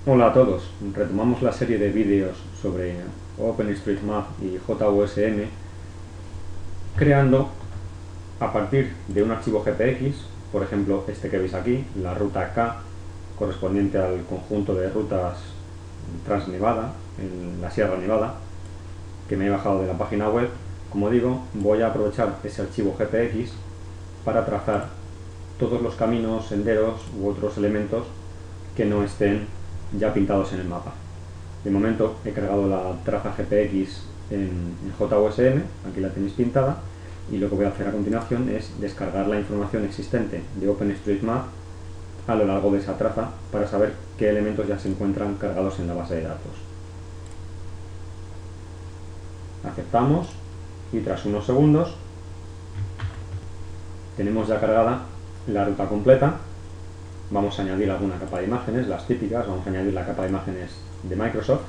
Hola a todos, retomamos la serie de vídeos sobre OpenStreetMap y JUSM creando a partir de un archivo GPX, por ejemplo este que veis aquí, la ruta K correspondiente al conjunto de rutas Transnevada, en la Sierra Nevada, que me he bajado de la página web. Como digo, voy a aprovechar ese archivo GPX para trazar todos los caminos, senderos u otros elementos que no estén ya pintados en el mapa. De momento he cargado la traza GPX en JUSM, aquí la tenéis pintada, y lo que voy a hacer a continuación es descargar la información existente de OpenStreetMap a lo largo de esa traza para saber qué elementos ya se encuentran cargados en la base de datos. Aceptamos y tras unos segundos tenemos ya cargada la ruta completa. Vamos a añadir alguna capa de imágenes, las típicas. Vamos a añadir la capa de imágenes de Microsoft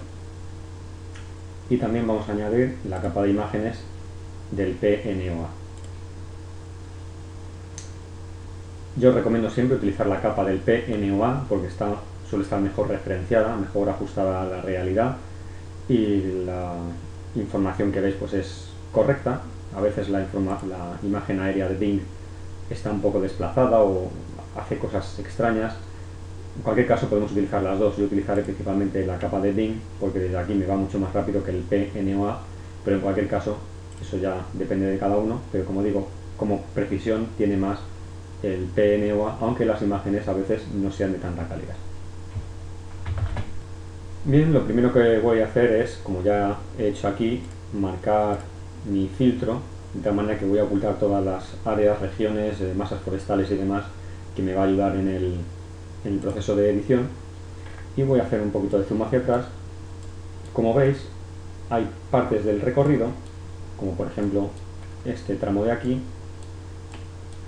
y también vamos a añadir la capa de imágenes del PNOA. Yo recomiendo siempre utilizar la capa del PNOA porque suele estar mejor referenciada, mejor ajustada a la realidad, y la información que veis pues es correcta. A veces la imagen aérea de Bing está un poco desplazada o hace cosas extrañas. En cualquier caso podemos utilizar las dos. Yo utilizaré principalmente la capa de Bing porque desde aquí me va mucho más rápido que el PNOA, pero en cualquier caso eso ya depende de cada uno. Pero como digo, como precisión tiene más el PNOA, aunque las imágenes a veces no sean de tanta calidad. Bien, lo primero que voy a hacer es, como ya he hecho aquí, marcar mi filtro, de tal manera que voy a ocultar todas las áreas, regiones, masas forestales y demás, que me va a ayudar en el proceso de edición. Y voy a hacer un poquito de zoom hacia atrás. Como veis, hay partes del recorrido, como por ejemplo este tramo de aquí,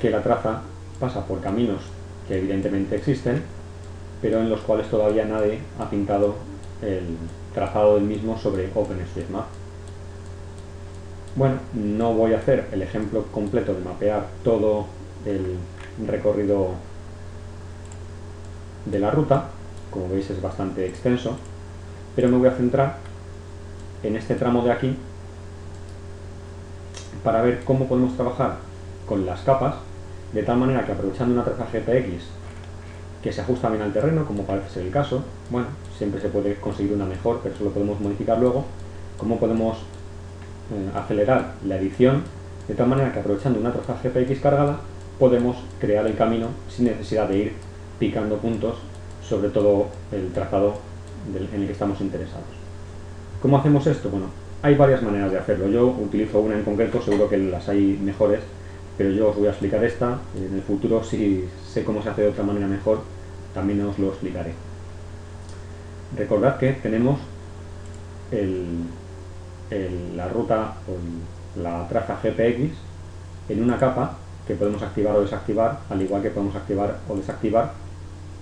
que la traza pasa por caminos que evidentemente existen, pero en los cuales todavía nadie ha pintado el trazado del mismo sobre OpenStreetMap. Bueno, no voy a hacer el ejemplo completo de mapear todo el recorrido de la ruta, como veis es bastante extenso, pero me voy a centrar en este tramo de aquí para ver cómo podemos trabajar con las capas, de tal manera que aprovechando una traza GPX que se ajusta bien al terreno, como parece ser el caso, bueno, siempre se puede conseguir una mejor, pero eso lo podemos modificar luego, cómo podemos acelerar la edición, de tal manera que aprovechando una traza GPX cargada podemos crear el camino sin necesidad de ir picando puntos sobre todo el trazado en el que estamos interesados. ¿Cómo hacemos esto? Bueno, hay varias maneras de hacerlo. Yo utilizo una en concreto, seguro que las hay mejores, pero yo os voy a explicar esta. En el futuro, si sé cómo se hace de otra manera mejor, también os lo explicaré. Recordad que tenemos la ruta o la traza GPX en una capa que podemos activar o desactivar, al igual que podemos activar o desactivar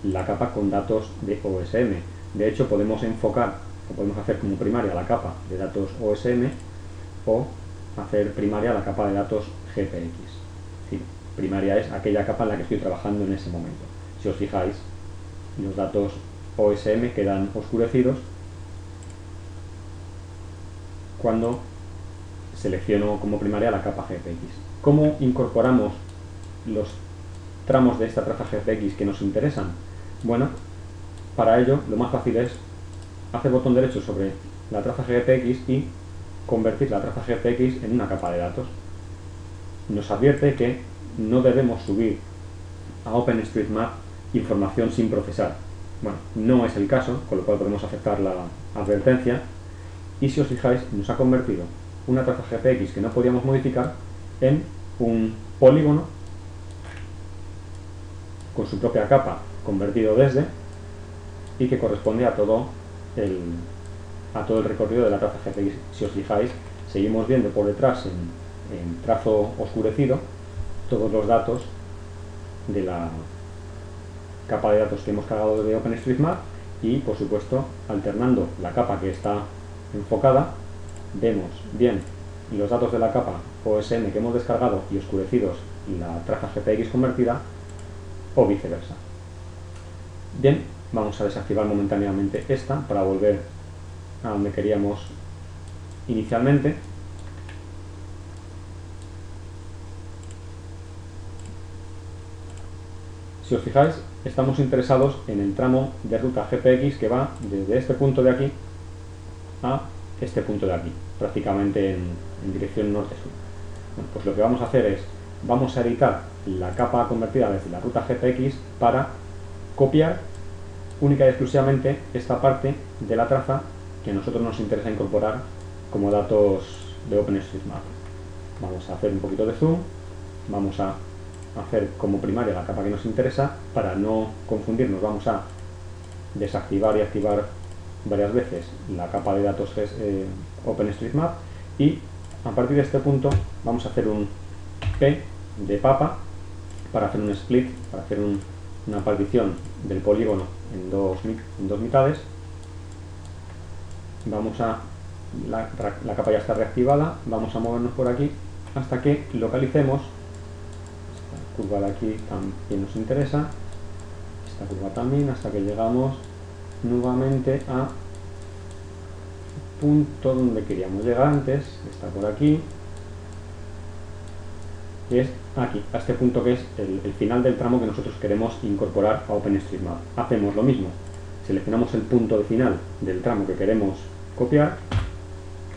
la capa con datos de OSM. De hecho, podemos enfocar o podemos hacer como primaria la capa de datos OSM o hacer primaria la capa de datos GPX. Sí, primaria es aquella capa en la que estoy trabajando en ese momento. Si os fijáis, los datos OSM quedan oscurecidos cuando selecciono como primaria la capa GPX. ¿Cómo incorporamos los tramos de esta traza GPX que nos interesan? Bueno, para ello lo más fácil es hacer botón derecho sobre la traza GPX y convertir la traza GPX en una capa de datos. Nos advierte que no debemos subir a OpenStreetMap información sin procesar. Bueno, no es el caso, con lo cual podemos aceptar la advertencia, y si os fijáis nos ha convertido una traza GPX que no podíamos modificar en un polígono con su propia capa convertido desde y que corresponde a todo el recorrido de la traza GPX. Si os fijáis, seguimos viendo por detrás en trazo oscurecido todos los datos de la capa de datos que hemos cargado de OpenStreetMap y, por supuesto, alternando la capa que está enfocada, vemos bien los datos de la capa OSM que hemos descargado y oscurecidos la traza GPX convertida, o viceversa. Bien, Vamos a desactivar momentáneamente esta para volver a donde queríamos inicialmente. Si os fijáis, estamos interesados en el tramo de ruta GPX que va desde este punto de aquí a este punto de aquí, prácticamente en dirección norte-sur. Bueno, pues lo que vamos a hacer es, vamos a editar la capa convertida desde la ruta GPX para copiar única y exclusivamente esta parte de la traza que a nosotros nos interesa incorporar como datos de OpenStreetMap. Vamos a hacer un poquito de zoom, vamos a hacer como primaria la capa que nos interesa. Para no confundirnos, vamos a desactivar y activar varias veces la capa de datos OpenStreetMap, y a partir de este punto vamos a hacer un P de papa para hacer un split, para hacer una partición del polígono en dos mitades. La capa ya está reactivada, vamos a movernos por aquí hasta que localicemos esta curva de aquí, también nos interesa, esta curva también, hasta que llegamos nuevamente a punto donde queríamos llegar antes, está por aquí, y es aquí, a este punto que es el final del tramo que nosotros queremos incorporar a OpenStreetMap. Hacemos lo mismo, seleccionamos el punto de final del tramo que queremos copiar,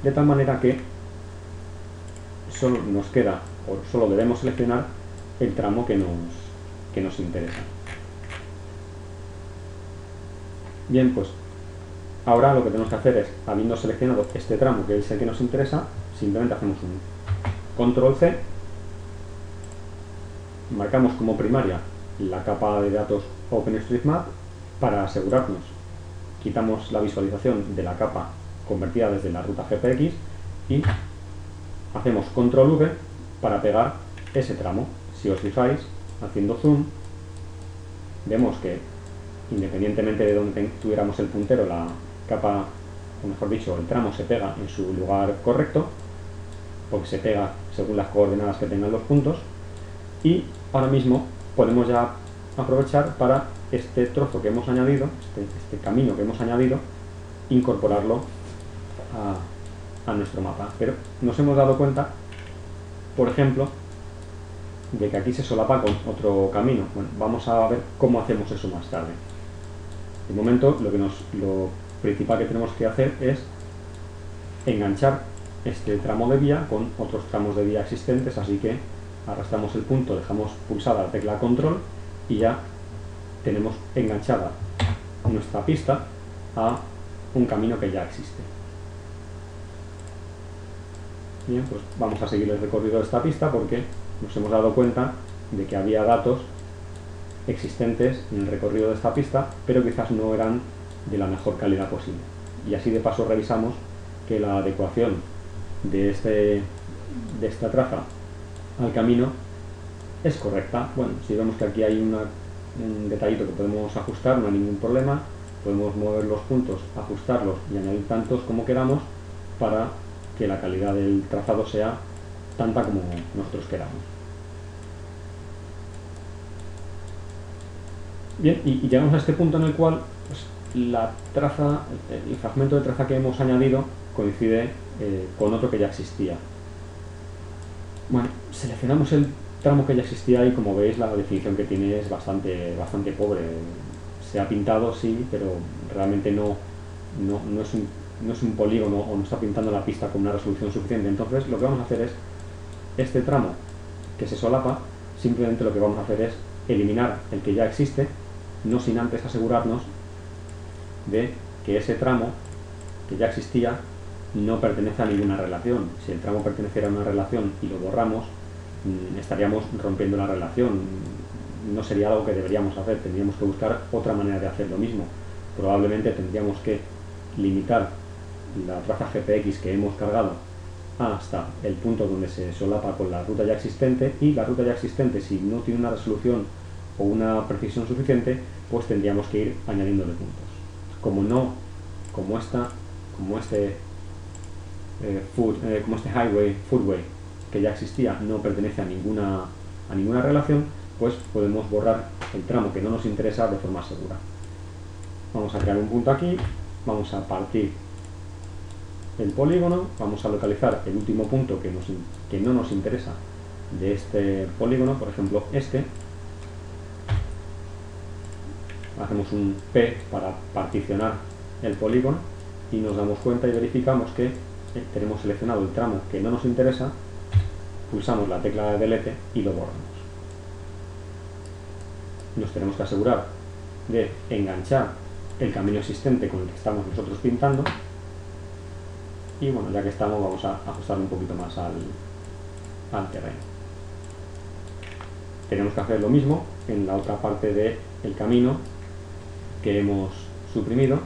de tal manera que solo nos queda, o solo debemos seleccionar el tramo que nos interesa. Bien, pues ahora lo que tenemos que hacer es, habiendo seleccionado este tramo que es el que nos interesa, simplemente hacemos un control C, marcamos como primaria la capa de datos OpenStreetMap para asegurarnos. Quitamos la visualización de la capa convertida desde la ruta GPX y hacemos control V para pegar ese tramo. Si os fijáis, haciendo zoom, vemos que independientemente de donde tuviéramos el puntero, la capa, o mejor dicho, el tramo se pega en su lugar correcto, porque se pega según las coordenadas que tengan los puntos. Y ahora mismo podemos ya aprovechar para este trozo que hemos añadido, este camino que hemos añadido, incorporarlo a nuestro mapa. Pero nos hemos dado cuenta, por ejemplo, de que aquí se solapa con otro camino. Bueno, vamos a ver cómo hacemos eso más tarde. De momento, lo principal que tenemos que hacer es enganchar este tramo de vía con otros tramos de vía existentes, así que arrastramos el punto, dejamos pulsada la tecla control y ya tenemos enganchada nuestra pista a un camino que ya existe. Bien, pues vamos a seguir el recorrido de esta pista porque nos hemos dado cuenta de que había datos existentes en el recorrido de esta pista, pero quizás no eran de la mejor calidad posible. Y así de paso revisamos que la adecuación de esta traza al camino es correcta. Bueno, si vemos que aquí hay un detallito que podemos ajustar, no hay ningún problema, podemos mover los puntos, ajustarlos y añadir tantos como queramos para que la calidad del trazado sea tanta como nosotros queramos. Bien, y llegamos a este punto en el cual pues, el fragmento de traza que hemos añadido coincide con otro que ya existía. Bueno, seleccionamos el tramo que ya existía y como veis la definición que tiene es bastante pobre. Se ha pintado, sí, pero realmente no es un polígono o no está pintando la pista con una resolución suficiente. Entonces lo que vamos a hacer es, este tramo que se solapa, simplemente lo que vamos a hacer es eliminar el que ya existe, no sin antes asegurarnos de que ese tramo que ya existía no pertenece a ninguna relación. Si el tramo perteneciera a una relación y lo borramos, estaríamos rompiendo la relación. No sería algo que deberíamos hacer, tendríamos que buscar otra manera de hacer lo mismo. Probablemente tendríamos que limitar la traza GPX que hemos cargado hasta el punto donde se solapa con la ruta ya existente, y la ruta ya existente, si no tiene una resolución o una precisión suficiente, pues tendríamos que ir añadiéndole puntos. Como este footway que ya existía no pertenece a ninguna relación, pues podemos borrar el tramo que no nos interesa de forma segura. Vamos a crear un punto aquí, vamos a partir el polígono, vamos a localizar el último punto que no nos interesa de este polígono, por ejemplo este. Hacemos un P para particionar el polígono y nos damos cuenta y verificamos que tenemos seleccionado el tramo que no nos interesa, pulsamos la tecla de delete y lo borramos. Nos tenemos que asegurar de enganchar el camino existente con el que estamos nosotros pintando y bueno, ya que estamos vamos a ajustar un poquito más al terreno. Tenemos que hacer lo mismo en la otra parte del camino que hemos suprimido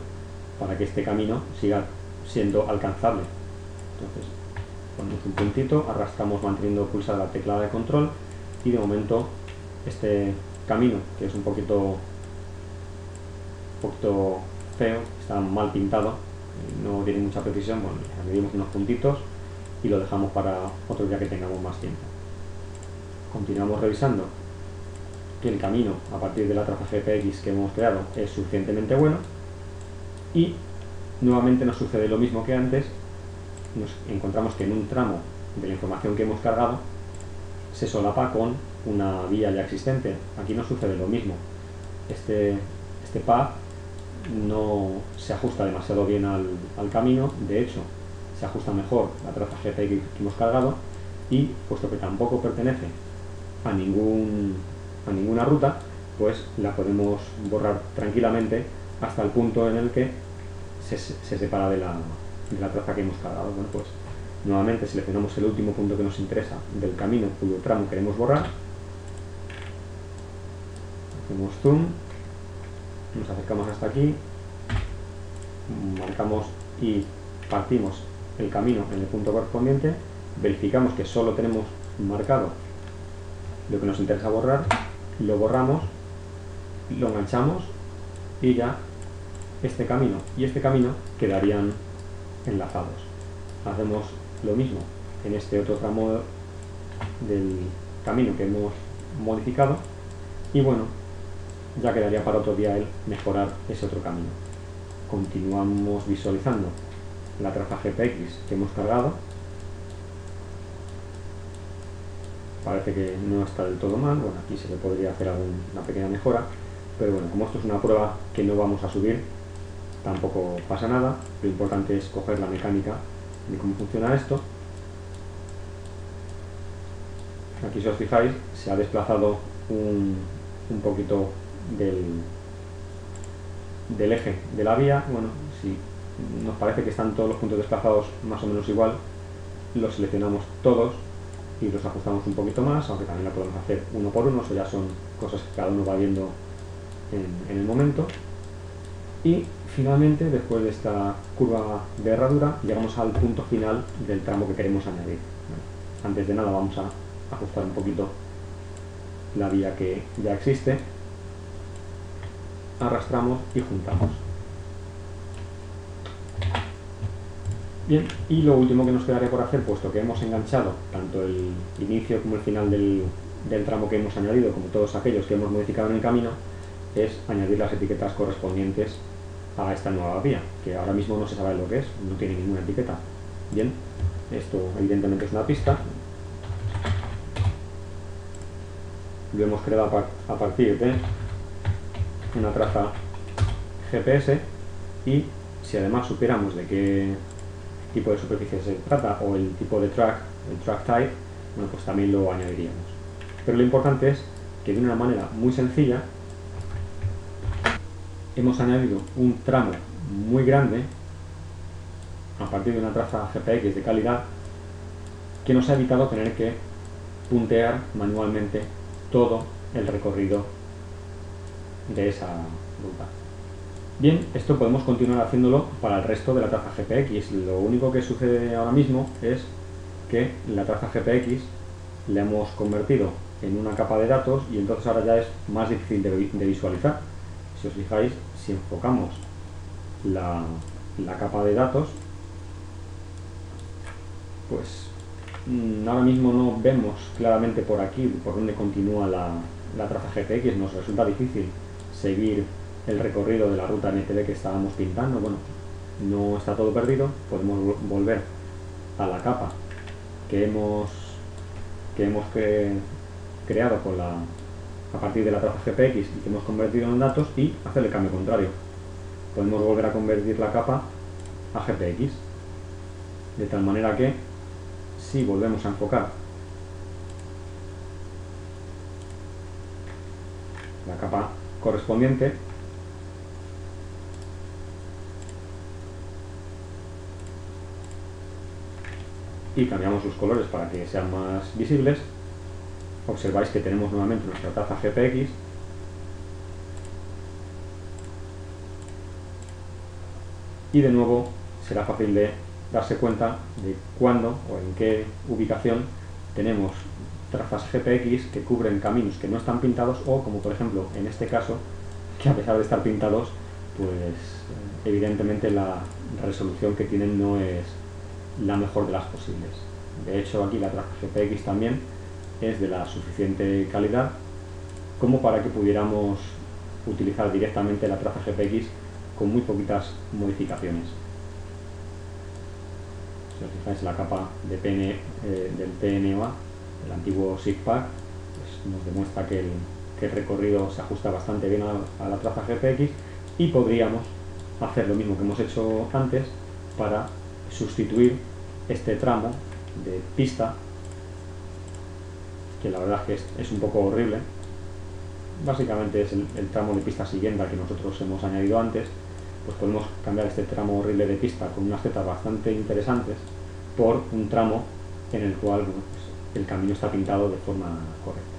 para que este camino siga siendo alcanzable. Entonces ponemos un puntito, arrastramos manteniendo pulsada la tecla de control y de momento este camino, que es un poquito feo, está mal pintado, no tiene mucha precisión, bueno, añadimos unos puntitos y lo dejamos para otro día que tengamos más tiempo. Continuamos revisando que el camino a partir de la traza GPX que hemos creado es suficientemente bueno y nuevamente nos sucede lo mismo que antes. Nos encontramos que en un tramo de la información que hemos cargado se solapa con una vía ya existente. Aquí nos sucede lo mismo. Este path no se ajusta demasiado bien al camino, de hecho se ajusta mejor la traza GPX que hemos cargado y puesto que tampoco pertenece a ninguna ruta, pues la podemos borrar tranquilamente hasta el punto en el que se separa de la traza que hemos cargado. Bueno, pues nuevamente seleccionamos el último punto que nos interesa del camino cuyo tramo queremos borrar, hacemos zoom, nos acercamos hasta aquí, marcamos y partimos el camino en el punto correspondiente, verificamos que solo tenemos marcado lo que nos interesa borrar, lo borramos, lo enganchamos y ya este camino y este camino quedarían enlazados. Hacemos lo mismo en este otro tramo del camino que hemos modificado y bueno, ya quedaría para otro día el mejorar ese otro camino. Continuamos visualizando la traza GPX que hemos cargado. Parece que no está del todo mal, bueno, aquí se le podría hacer una pequeña mejora, pero bueno, como esto es una prueba que no vamos a subir, tampoco pasa nada. Lo importante es coger la mecánica de cómo funciona esto. Aquí, si os fijáis, se ha desplazado un poquito del eje de la vía. Bueno, si nos parece que están todos los puntos desplazados más o menos igual, los seleccionamos todos y los ajustamos un poquito más, aunque también lo podemos hacer uno por uno, eso ya son cosas que cada uno va viendo en el momento. Y finalmente, después de esta curva de herradura, llegamos al punto final del tramo que queremos añadir. Antes de nada vamos a ajustar un poquito la vía que ya existe, arrastramos y juntamos. Bien, y lo último que nos quedaría por hacer, puesto que hemos enganchado tanto el inicio como el final del tramo que hemos añadido, como todos aquellos que hemos modificado en el camino, es añadir las etiquetas correspondientes a esta nueva vía, que ahora mismo no se sabe lo que es, no tiene ninguna etiqueta. Bien, esto evidentemente es una pista, lo hemos creado a partir de una traza GPS y si además supiéramos de qué tipo de superficie se trata o el tipo de track, el track type, bueno, pues también lo añadiríamos. Pero lo importante es que de una manera muy sencilla hemos añadido un tramo muy grande a partir de una traza GPX de calidad que nos ha evitado tener que puntear manualmente todo el recorrido de esa ruta. Bien, esto podemos continuar haciéndolo para el resto de la traza GPX. Lo único que sucede ahora mismo es que la traza GPX la hemos convertido en una capa de datos y entonces ahora ya es más difícil de visualizar. Si os fijáis, si enfocamos la capa de datos, pues ahora mismo no vemos claramente por aquí por dónde continúa la traza GPX. Nos resulta difícil seguir el recorrido de la ruta MTB que estábamos pintando. Bueno, no está todo perdido, podemos volver a la capa que hemos creado a partir de la traza GPX y que hemos convertido en datos, y hacer el cambio contrario. Podemos volver a convertir la capa a GPX, de tal manera que si volvemos a enfocar la capa correspondiente, y cambiamos sus colores para que sean más visibles, observáis que tenemos nuevamente nuestra traza GPX y de nuevo será fácil de darse cuenta de cuándo o en qué ubicación tenemos trazas GPX que cubren caminos que no están pintados, o como por ejemplo en este caso, que a pesar de estar pintados, pues evidentemente la resolución que tienen no es la mejor de las posibles. De hecho, aquí la traza GPX también es de la suficiente calidad como para que pudiéramos utilizar directamente la traza GPX con muy poquitas modificaciones. Si os fijáis, la capa de del PNOA, el antiguo SIGPAR, pues nos demuestra que el recorrido se ajusta bastante bien a la traza GPX, y podríamos hacer lo mismo que hemos hecho antes para sustituir este tramo de pista, que la verdad es que es un poco horrible. Básicamente es el tramo de pista siguiente al que nosotros hemos añadido antes. Pues podemos cambiar este tramo horrible de pista con unas setas bastante interesantes por un tramo en el cual, bueno, pues el camino está pintado de forma correcta.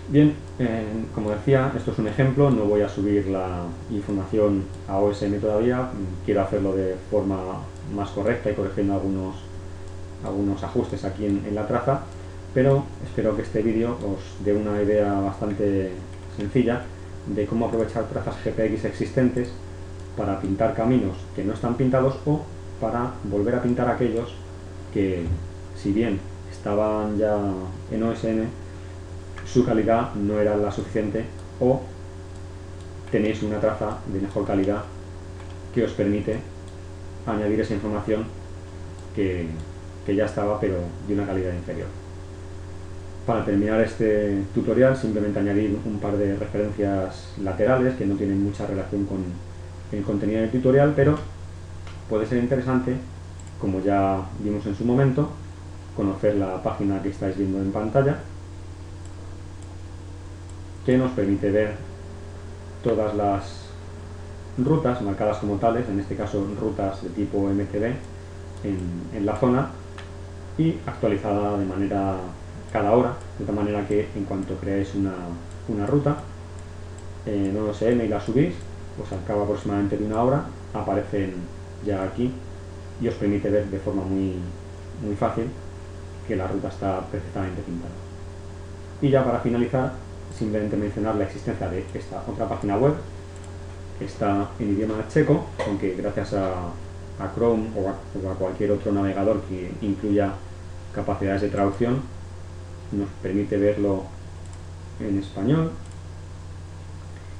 Bien, como decía, esto es un ejemplo, no voy a subir la información a OSM todavía, quiero hacerlo de forma más correcta y corrigiendo algunos ajustes aquí en la traza, pero espero que este vídeo os dé una idea bastante sencilla de cómo aprovechar trazas GPX existentes para pintar caminos que no están pintados, o para volver a pintar aquellos que, si bien estaban ya en OSM, su calidad no era la suficiente, o tenéis una traza de mejor calidad que os permite añadir esa información que ya estaba, pero de una calidad inferior. Para terminar este tutorial, simplemente añadir un par de referencias laterales que no tienen mucha relación con el contenido del tutorial, pero puede ser interesante, como ya vimos en su momento, conocer la página que estáis viendo en pantalla, que nos permite ver todas las rutas marcadas como tales, en este caso rutas de tipo MTB en la zona, y actualizada de manera cada hora, de tal manera que en cuanto creáis una ruta en OSM y la subís, pues al cabo aproximadamente de una hora aparecen ya aquí y os permite ver de forma muy fácil que la ruta está perfectamente pintada. Y ya para finalizar, simplemente mencionar la existencia de esta otra página web, que está en idioma checo, aunque gracias a Chrome o a cualquier otro navegador que incluya capacidades de traducción, nos permite verlo en español,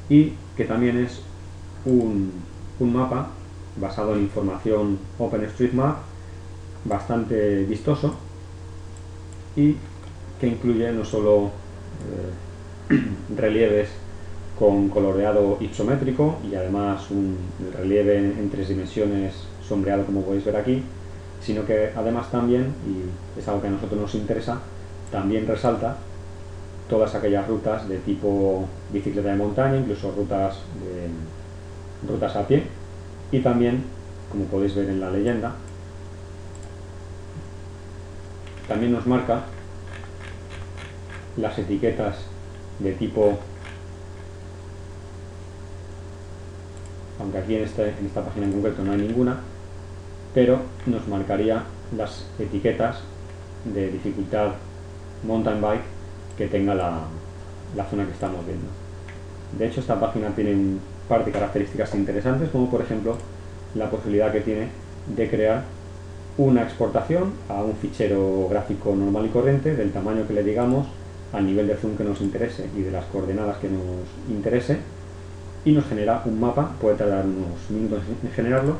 y que también es un mapa basado en información OpenStreetMap bastante vistoso, y que incluye no solo relieves con coloreado isométrico y además un relieve en 3 dimensiones sombreado, como podéis ver aquí, sino que además también, y es algo que a nosotros nos interesa, también resalta todas aquellas rutas de tipo bicicleta de montaña, incluso rutas a pie, y también, como podéis ver en la leyenda, también nos marca las etiquetas de tipo, aunque aquí en esta página en concreto no hay ninguna, pero nos marcaría las etiquetas de dificultad mountain bike que tenga la zona que estamos viendo. De hecho, esta página tiene un par de características interesantes, como por ejemplo la posibilidad que tiene de crear una exportación a un fichero gráfico normal y corriente del tamaño que le digamos, al nivel de zoom que nos interese y de las coordenadas que nos interese, y nos genera un mapa. Puede tardar unos minutos en generarlo,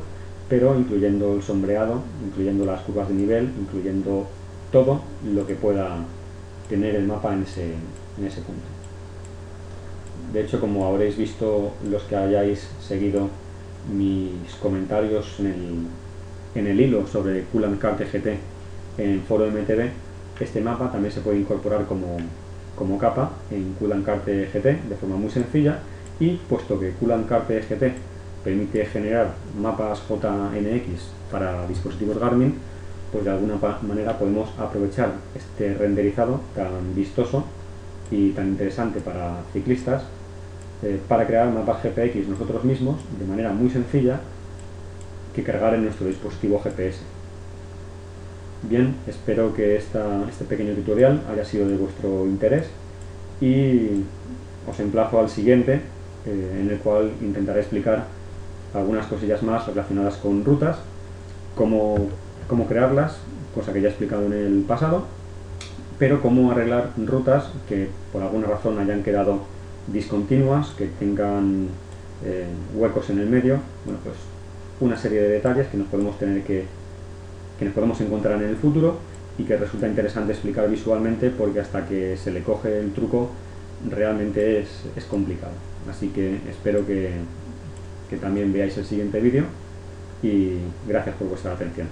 pero incluyendo el sombreado, incluyendo las curvas de nivel, incluyendo todo lo que pueda tener el mapa en ese punto. De hecho, como habréis visto los que hayáis seguido mis comentarios en el hilo sobre Cool&Cart GT en foro MTB, este mapa también se puede incorporar como capa en Cool&Cart GT de forma muy sencilla, y puesto que Cool&Cart GT permite generar mapas JNX para dispositivos Garmin, pues de alguna manera podemos aprovechar este renderizado tan vistoso y tan interesante para ciclistas para crear mapas GPX nosotros mismos de manera muy sencilla que cargar en nuestro dispositivo GPS. Bien, espero que este pequeño tutorial haya sido de vuestro interés, y os emplazo al siguiente, en el cual intentaré explicar algunas cosillas más relacionadas con rutas, cómo crearlas, cosa que ya he explicado en el pasado, pero cómo arreglar rutas que por alguna razón hayan quedado discontinuas, que tengan huecos en el medio. Bueno, pues una serie de detalles que nos podemos encontrar en el futuro, y que resulta interesante explicar visualmente, porque hasta que se le coge el truco realmente es complicado. Así que espero que también veáis el siguiente vídeo, y gracias por vuestra atención.